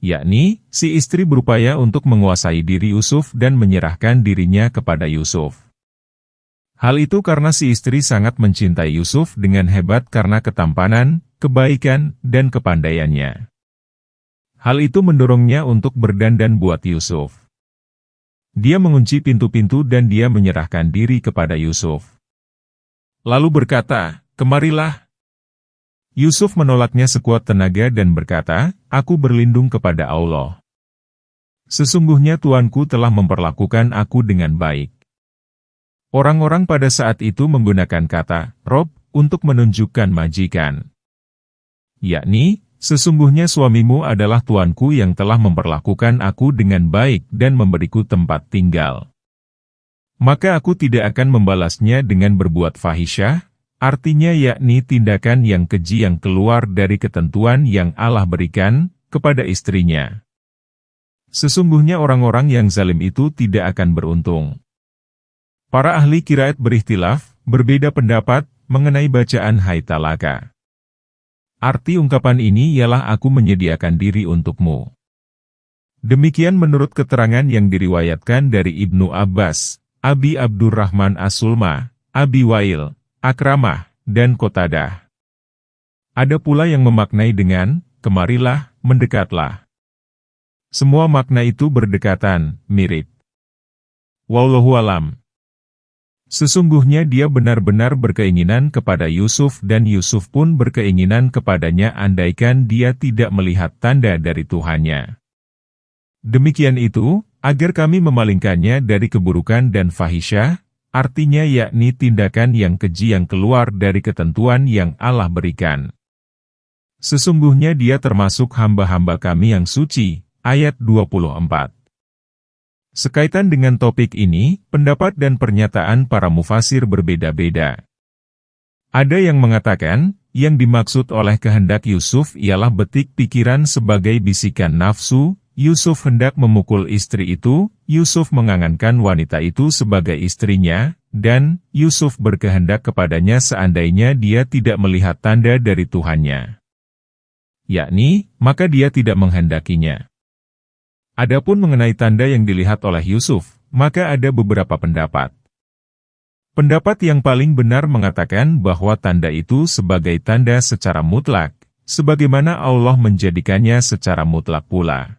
Yakni, si istri berupaya untuk menguasai diri Yusuf dan menyerahkan dirinya kepada Yusuf. Hal itu karena si istri sangat mencintai Yusuf dengan hebat karena ketampanan, kebaikan, dan kepandaiannya. Hal itu mendorongnya untuk berdandan buat Yusuf. Dia mengunci pintu-pintu dan dia menyerahkan diri kepada Yusuf. Lalu berkata, "Kemarilah." Yusuf menolaknya sekuat tenaga dan berkata, "Aku berlindung kepada Allah. Sesungguhnya Tuanku telah memperlakukan aku dengan baik." Orang-orang pada saat itu menggunakan kata "Rob" untuk menunjukkan majikan. Yakni, sesungguhnya suamimu adalah tuanku yang telah memperlakukan aku dengan baik dan memberiku tempat tinggal. Maka aku tidak akan membalasnya dengan berbuat fahisyah, artinya yakni tindakan yang keji yang keluar dari ketentuan yang Allah berikan kepada istrinya. Sesungguhnya orang-orang yang zalim itu tidak akan beruntung. Para ahli qiraat berikhtilaf, berbeda pendapat, mengenai bacaan hai talaka. Arti ungkapan ini ialah aku menyediakan diri untukmu. Demikian menurut keterangan yang diriwayatkan dari Ibnu Abbas, Abi Abdurrahman As-Sulma, Abi Wail, Akramah, dan Qatadah. Ada pula yang memaknai dengan, "Kemarilah, mendekatlah." Semua makna itu berdekatan, mirip. Wallahu alam. Sesungguhnya dia benar-benar berkeinginan kepada Yusuf dan Yusuf pun berkeinginan kepadanya andaikan dia tidak melihat tanda dari Tuhannya. Demikian itu, agar kami memalingkannya dari keburukan dan fahisyah, artinya yakni tindakan yang keji yang keluar dari ketentuan yang Allah berikan. Sesungguhnya dia termasuk hamba-hamba kami yang suci. Ayat 24. Sekaitan dengan topik ini, pendapat dan pernyataan para mufasir berbeda-beda. Ada yang mengatakan, yang dimaksud oleh kehendak Yusuf ialah betik pikiran sebagai bisikan nafsu. Yusuf hendak memukul istri itu, Yusuf mengangankan wanita itu sebagai istrinya, dan Yusuf berkehendak kepadanya seandainya dia tidak melihat tanda dari Tuhannya. Yakni, maka dia tidak menghendakinya. Adapun mengenai tanda yang dilihat oleh Yusuf, maka ada beberapa pendapat. Pendapat yang paling benar mengatakan bahwa tanda itu sebagai tanda secara mutlak, sebagaimana Allah menjadikannya secara mutlak pula.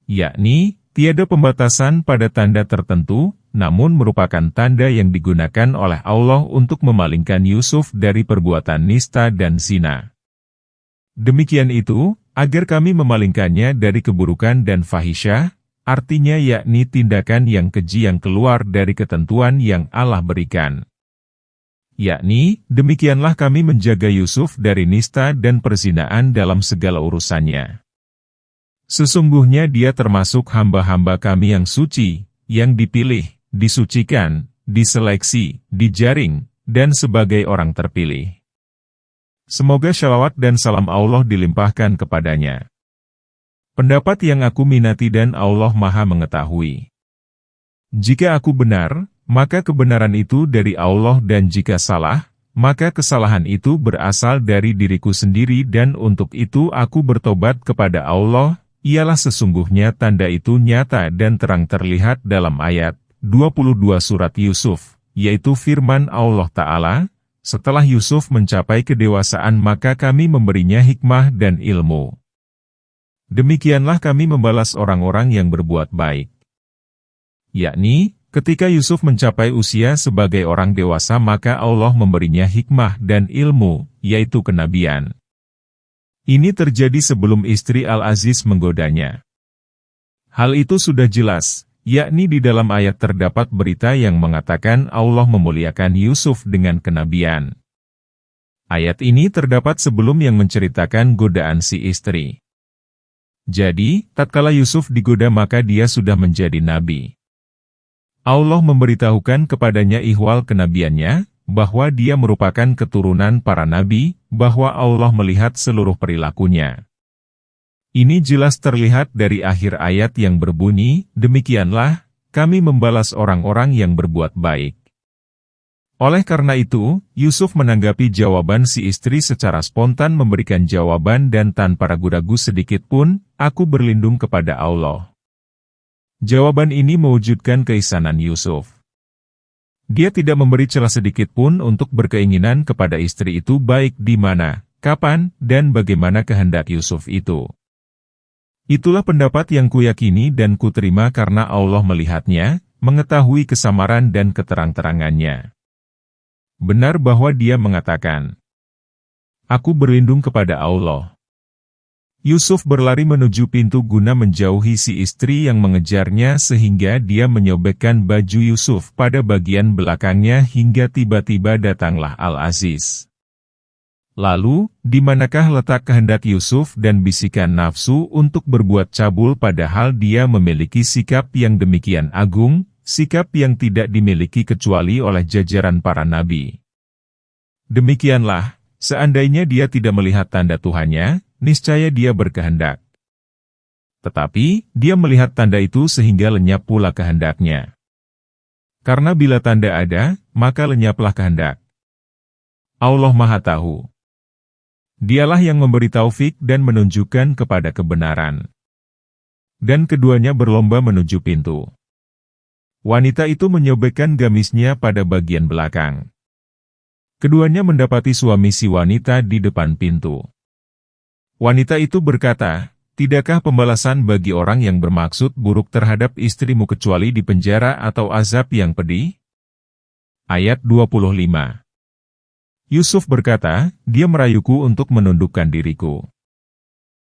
Yakni, tiada pembatasan pada tanda tertentu, namun merupakan tanda yang digunakan oleh Allah untuk memalingkan Yusuf dari perbuatan nista dan zina. Demikian itu, agar kami memalingkannya dari keburukan dan fahisyah, artinya yakni tindakan yang keji yang keluar dari ketentuan yang Allah berikan. Yakni, demikianlah kami menjaga Yusuf dari nista dan perzinaan dalam segala urusannya. Sesungguhnya dia termasuk hamba-hamba kami yang suci, yang dipilih, disucikan, diseleksi, dijaring, dan sebagai orang terpilih. Semoga shalawat dan salam Allah dilimpahkan kepadanya. Pendapat yang aku minati dan Allah Maha mengetahui. Jika aku benar, maka kebenaran itu dari Allah, dan jika salah, maka kesalahan itu berasal dari diriku sendiri, dan untuk itu aku bertobat kepada Allah. Ialah sesungguhnya tanda itu nyata dan terang terlihat dalam ayat 22 surat Yusuf, yaitu firman Allah Ta'ala, setelah Yusuf mencapai kedewasaan maka kami memberinya hikmah dan ilmu. Demikianlah kami membalas orang-orang yang berbuat baik. Yakni, ketika Yusuf mencapai usia sebagai orang dewasa maka Allah memberinya hikmah dan ilmu, yaitu kenabian. Ini terjadi sebelum istri Al-Aziz menggodanya. Hal itu sudah jelas, yakni di dalam ayat terdapat berita yang mengatakan Allah memuliakan Yusuf dengan kenabian. Ayat ini terdapat sebelum yang menceritakan godaan si istri. Jadi, tatkala Yusuf digoda maka dia sudah menjadi nabi. Allah memberitahukan kepadanya ihwal kenabiannya, bahwa dia merupakan keturunan para nabi, bahwa Allah melihat seluruh perilakunya. Ini jelas terlihat dari akhir ayat yang berbunyi, demikianlah, kami membalas orang-orang yang berbuat baik. Oleh karena itu, Yusuf menanggapi jawaban si istri secara spontan memberikan jawaban dan tanpa ragu-ragu sedikit pun, aku berlindung kepada Allah. Jawaban ini mewujudkan keisanan Yusuf. Dia tidak memberi celah sedikit pun untuk berkeinginan kepada istri itu baik di mana, kapan, dan bagaimana kehendak Yusuf itu. Itulah pendapat yang kuyakini dan kuterima karena Allah melihatnya, mengetahui kesamaran dan keterang-terangannya. Benar bahwa dia mengatakan, aku berlindung kepada Allah. Yusuf berlari menuju pintu guna menjauhi si istri yang mengejarnya sehingga dia menyobekkan baju Yusuf pada bagian belakangnya hingga tiba-tiba datanglah Al-Aziz. Lalu, di manakah letak kehendak Yusuf dan bisikan nafsu untuk berbuat cabul padahal dia memiliki sikap yang demikian agung, sikap yang tidak dimiliki kecuali oleh jajaran para nabi. Demikianlah, seandainya dia tidak melihat tanda Tuhannya, niscaya dia berkehendak. Tetapi, dia melihat tanda itu sehingga lenyap pula kehendaknya. Karena bila tanda ada, maka lenyaplah kehendak. Allah Maha Tahu. Dialah yang memberi taufik dan menunjukkan kepada kebenaran. Dan keduanya berlomba menuju pintu. Wanita itu menyobekkan gamisnya pada bagian belakang. Keduanya mendapati suami si wanita di depan pintu. Wanita itu berkata, tidakkah pembalasan bagi orang yang bermaksud buruk terhadap istrimu kecuali di penjara atau azab yang pedih? Ayat 25. Yusuf berkata, dia merayuku untuk menundukkan diriku.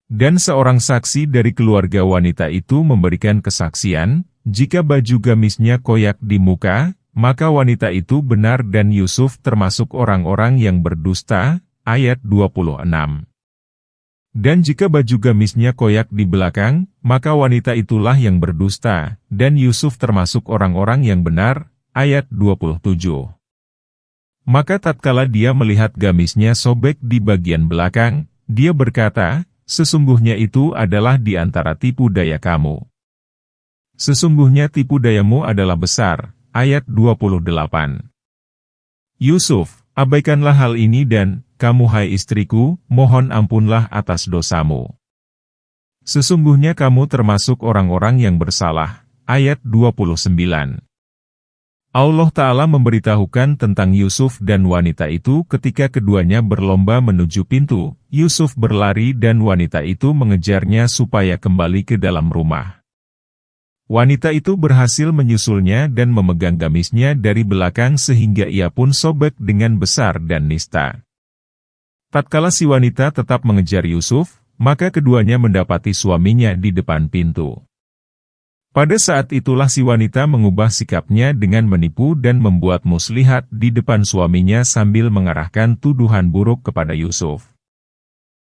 Dan seorang saksi dari keluarga wanita itu memberikan kesaksian, jika baju gamisnya koyak di muka, maka wanita itu benar dan Yusuf termasuk orang-orang yang berdusta. Ayat 26. Dan jika baju gamisnya koyak di belakang, maka wanita itulah yang berdusta, dan Yusuf termasuk orang-orang yang benar. Ayat 27. Maka tatkala dia melihat gamisnya sobek di bagian belakang, dia berkata, sesungguhnya itu adalah di antara tipu daya kamu. Sesungguhnya tipu dayamu adalah besar. Ayat 28. Yusuf, abaikanlah hal ini dan, kamu hai istriku, mohon ampunlah atas dosamu. Sesungguhnya kamu termasuk orang-orang yang bersalah. Ayat 29. Allah Ta'ala memberitahukan tentang Yusuf dan wanita itu ketika keduanya berlomba menuju pintu. Yusuf berlari dan wanita itu mengejarnya supaya kembali ke dalam rumah. Wanita itu berhasil menyusulnya dan memegang gamisnya dari belakang sehingga ia pun sobek dengan besar dan nista. Tatkala si wanita tetap mengejar Yusuf, maka keduanya mendapati suaminya di depan pintu. Pada saat itulah si wanita mengubah sikapnya dengan menipu dan membuat muslihat di depan suaminya sambil mengarahkan tuduhan buruk kepada Yusuf.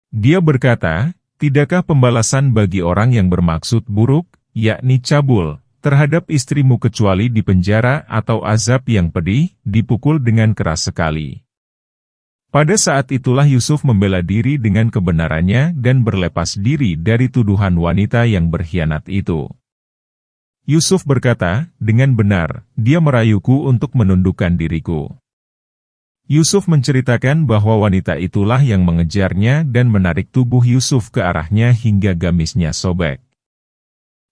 Dia berkata, tidakkah pembalasan bagi orang yang bermaksud buruk, yakni cabul, terhadap istrimu kecuali di penjara atau azab yang pedih, dipukul dengan keras sekali. Pada saat itulah Yusuf membela diri dengan kebenarannya dan berlepas diri dari tuduhan wanita yang berkhianat itu. Yusuf berkata, dengan benar, dia merayuku untuk menundukkan diriku. Yusuf menceritakan bahwa wanita itulah yang mengejarnya dan menarik tubuh Yusuf ke arahnya hingga gamisnya sobek.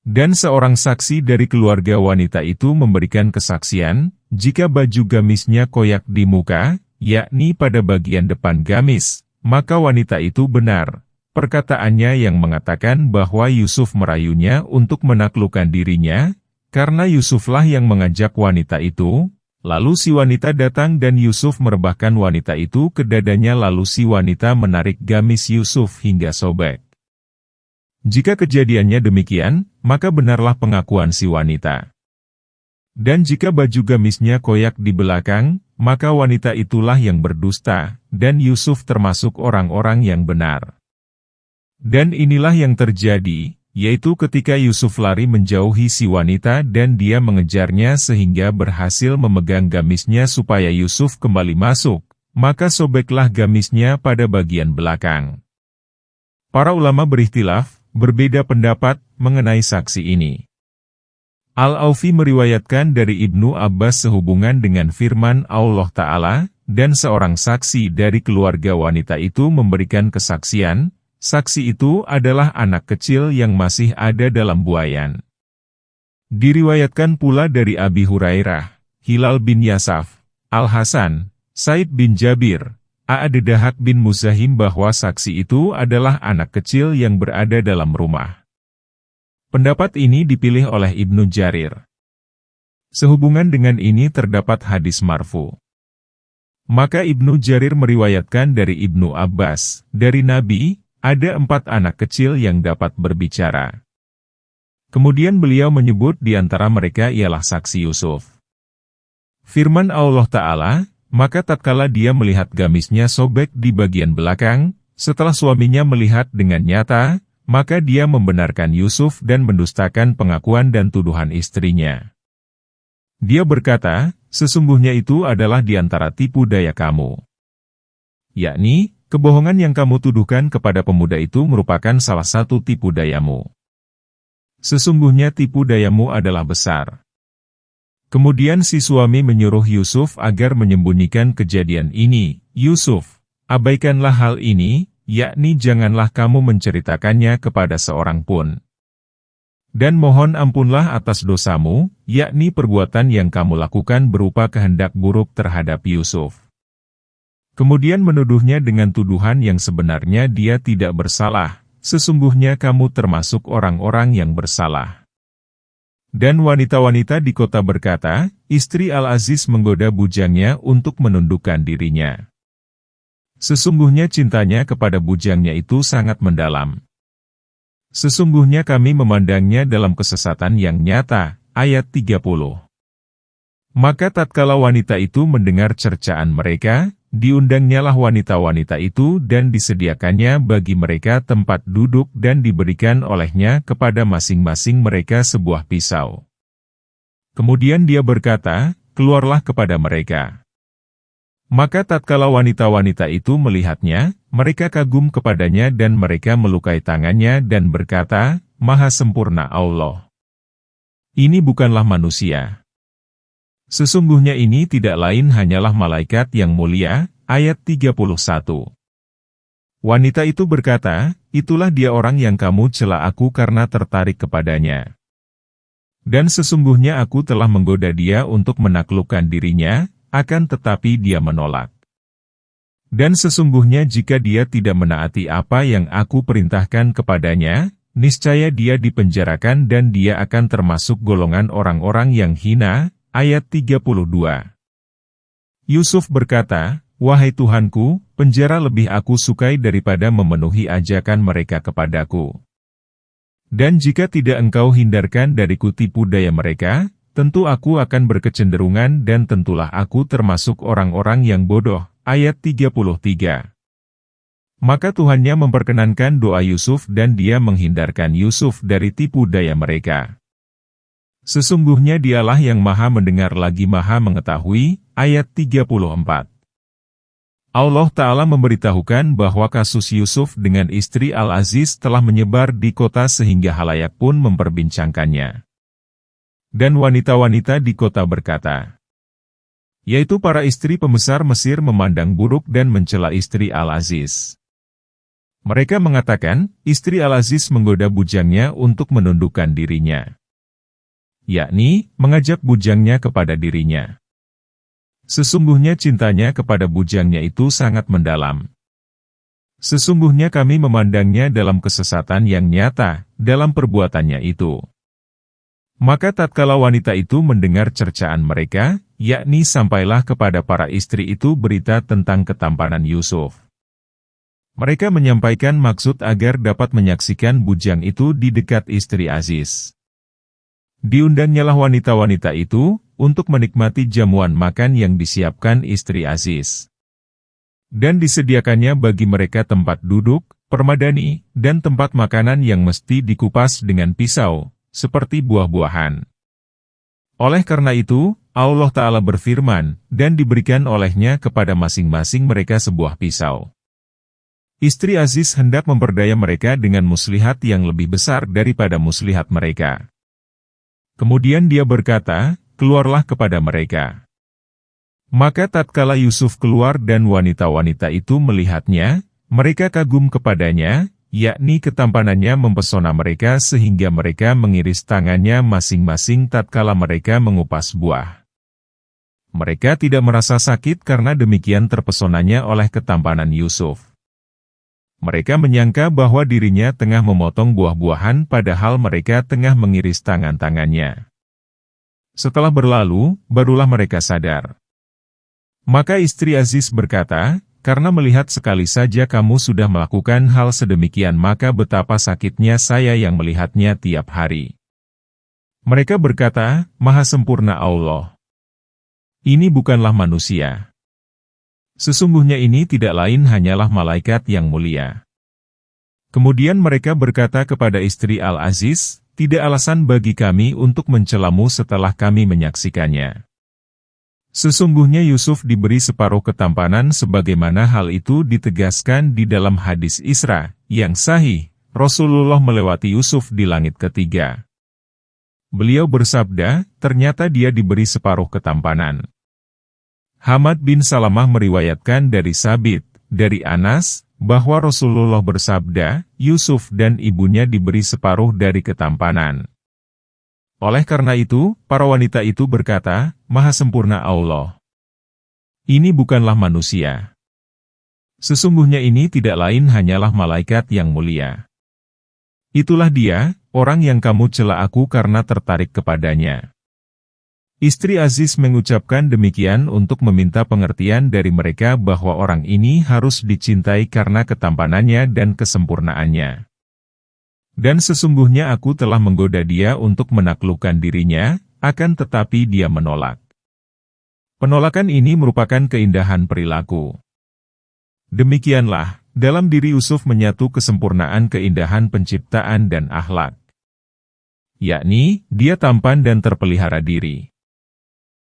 Dan seorang saksi dari keluarga wanita itu memberikan kesaksian, jika baju gamisnya koyak di muka, yakni pada bagian depan gamis, maka wanita itu benar. Perkataannya yang mengatakan bahwa Yusuf merayunya untuk menaklukkan dirinya, karena Yusuflah yang mengajak wanita itu, lalu si wanita datang dan Yusuf merebahkan wanita itu ke dadanya lalu si wanita menarik gamis Yusuf hingga sobek. Jika kejadiannya demikian, maka benarlah pengakuan si wanita. Dan jika baju gamisnya koyak di belakang, maka wanita itulah yang berdusta, dan Yusuf termasuk orang-orang yang benar. Dan inilah yang terjadi, yaitu ketika Yusuf lari menjauhi si wanita dan dia mengejarnya sehingga berhasil memegang gamisnya supaya Yusuf kembali masuk, maka sobeklah gamisnya pada bagian belakang. Para ulama berikhtilaf, berbeda pendapat mengenai saksi ini. Al-Aufi meriwayatkan dari Ibnu Abbas sehubungan dengan firman Allah Ta'ala, dan seorang saksi dari keluarga wanita itu memberikan kesaksian. Saksi itu adalah anak kecil yang masih ada dalam buayan. Diriwayatkan pula dari Abi Hurairah, Hilal bin Yasaf, Al-Hasan, Said bin Jabir, A'adedahak bin Muzahim bahwa saksi itu adalah anak kecil yang berada dalam rumah. Pendapat ini dipilih oleh Ibnu Jarir. Sehubungan dengan ini terdapat hadis marfu. Maka Ibnu Jarir meriwayatkan dari Ibnu Abbas, dari Nabi, ada 4 anak kecil yang dapat berbicara. Kemudian beliau menyebut di antara mereka ialah saksi Yusuf. Firman Allah Ta'ala, maka tatkala dia melihat gamisnya sobek di bagian belakang, setelah suaminya melihat dengan nyata, maka dia membenarkan Yusuf dan mendustakan pengakuan dan tuduhan istrinya. Dia berkata, sesungguhnya itu adalah di antara tipu daya kamu. Yakni, kebohongan yang kamu tuduhkan kepada pemuda itu merupakan salah satu tipu dayamu. Sesungguhnya tipu dayamu adalah besar. Kemudian si suami menyuruh Yusuf agar menyembunyikan kejadian ini. Yusuf, abaikanlah hal ini, yakni janganlah kamu menceritakannya kepada seorang pun. Dan mohon ampunlah atas dosamu, yakni perbuatan yang kamu lakukan berupa kehendak buruk terhadap Yusuf. Kemudian menuduhnya dengan tuduhan yang sebenarnya dia tidak bersalah, sesungguhnya kamu termasuk orang-orang yang bersalah. Dan wanita-wanita di kota berkata, istri Al-Aziz menggoda bujangnya untuk menundukkan dirinya. Sesungguhnya cintanya kepada bujangnya itu sangat mendalam. Sesungguhnya kami memandangnya dalam kesesatan yang nyata, ayat 30. Maka tatkala wanita itu mendengar cercaan mereka, diundangnyalah wanita-wanita itu dan disediakannya bagi mereka tempat duduk dan diberikan olehnya kepada masing-masing mereka sebuah pisau. Kemudian dia berkata, "Keluarlah kepada mereka." Maka tatkala wanita-wanita itu melihatnya, mereka kagum kepadanya dan mereka melukai tangannya dan berkata, "Maha sempurna Allah. Ini bukanlah manusia. Sesungguhnya ini tidak lain hanyalah malaikat yang mulia." Ayat 31. Wanita itu berkata, "Itulah dia orang yang kamu cela aku karena tertarik kepadanya. Dan sesungguhnya aku telah menggoda dia untuk menaklukkan dirinya, akan tetapi dia menolak. Dan sesungguhnya jika dia tidak menaati apa yang aku perintahkan kepadanya, niscaya dia dipenjarakan dan dia akan termasuk golongan orang-orang yang hina." Ayat 32. Yusuf berkata, "Wahai Tuhanku, penjara lebih aku sukai daripada memenuhi ajakan mereka kepadaku. Dan jika tidak engkau hindarkan dariku tipu daya mereka, tentu aku akan berkecenderungan dan tentulah aku termasuk orang-orang yang bodoh." Ayat 33. Maka Tuhannya memperkenankan doa Yusuf dan dia menghindarkan Yusuf dari tipu daya mereka. Sesungguhnya dialah yang maha mendengar lagi maha mengetahui. Ayat 34. Allah Ta'ala memberitahukan bahwa kasus Yusuf dengan istri Al-Aziz telah menyebar di kota sehingga halayak pun memperbincangkannya. Dan wanita-wanita di kota berkata, yaitu para istri pembesar Mesir memandang buruk dan mencela istri Al-Aziz. Mereka mengatakan, istri Al-Aziz menggoda bujangnya untuk menundukkan dirinya, yakni mengajak bujangnya kepada dirinya. Sesungguhnya cintanya kepada bujangnya itu sangat mendalam. Sesungguhnya kami memandangnya dalam kesesatan yang nyata, dalam perbuatannya itu. Maka tatkala wanita itu mendengar cercaan mereka, yakni sampailah kepada para istri itu berita tentang ketampanan Yusuf. Mereka menyampaikan maksud agar dapat menyaksikan bujang itu di dekat istri Aziz. Diundangnyalah wanita-wanita itu, untuk menikmati jamuan makan yang disiapkan istri Aziz. Dan disediakannya bagi mereka tempat duduk, permadani, dan tempat makanan yang mesti dikupas dengan pisau, seperti buah-buahan. Oleh karena itu, Allah Ta'ala berfirman, dan diberikan olehnya kepada masing-masing mereka sebuah pisau. Istri Aziz hendak memperdaya mereka dengan muslihat yang lebih besar daripada muslihat mereka. Kemudian dia berkata, keluarlah kepada mereka. Maka tatkala Yusuf keluar dan wanita-wanita itu melihatnya, mereka kagum kepadanya, yakni ketampanannya mempesona mereka sehingga mereka mengiris tangannya masing-masing tatkala mereka mengupas buah. Mereka tidak merasa sakit karena demikian terpesonanya oleh ketampanan Yusuf. Mereka menyangka bahwa dirinya tengah memotong buah-buahan padahal mereka tengah mengiris tangan-tangannya. Setelah berlalu, barulah mereka sadar. Maka istri Aziz berkata, karena melihat sekali saja kamu sudah melakukan hal sedemikian maka betapa sakitnya saya yang melihatnya tiap hari. Mereka berkata, Maha sempurna Allah. Ini bukanlah manusia. Sesungguhnya ini tidak lain hanyalah malaikat yang mulia. Kemudian mereka berkata kepada istri Al-Aziz, tidak alasan bagi kami untuk mencelamu setelah kami menyaksikannya. Sesungguhnya Yusuf diberi separuh ketampanan sebagaimana hal itu ditegaskan di dalam hadis Isra, yang sahih, Rasulullah melewati Yusuf di langit ketiga. Beliau bersabda, ternyata dia diberi separuh ketampanan. Hamad bin Salamah meriwayatkan dari Sabit, dari Anas, bahwa Rasulullah bersabda, Yusuf dan ibunya diberi separuh dari ketampanan. Oleh karena itu, para wanita itu berkata, Maha sempurna Allah. Ini bukanlah manusia. Sesungguhnya ini tidak lain hanyalah malaikat yang mulia. Itulah dia, orang yang kamu cela aku karena tertarik kepadanya. Istri Aziz mengucapkan demikian untuk meminta pengertian dari mereka bahwa orang ini harus dicintai karena ketampanannya dan kesempurnaannya. Dan sesungguhnya aku telah menggoda dia untuk menaklukkan dirinya, akan tetapi dia menolak. Penolakan ini merupakan keindahan perilaku. Demikianlah, dalam diri Yusuf menyatu kesempurnaan keindahan penciptaan dan akhlak. Yakni, dia tampan dan terpelihara diri.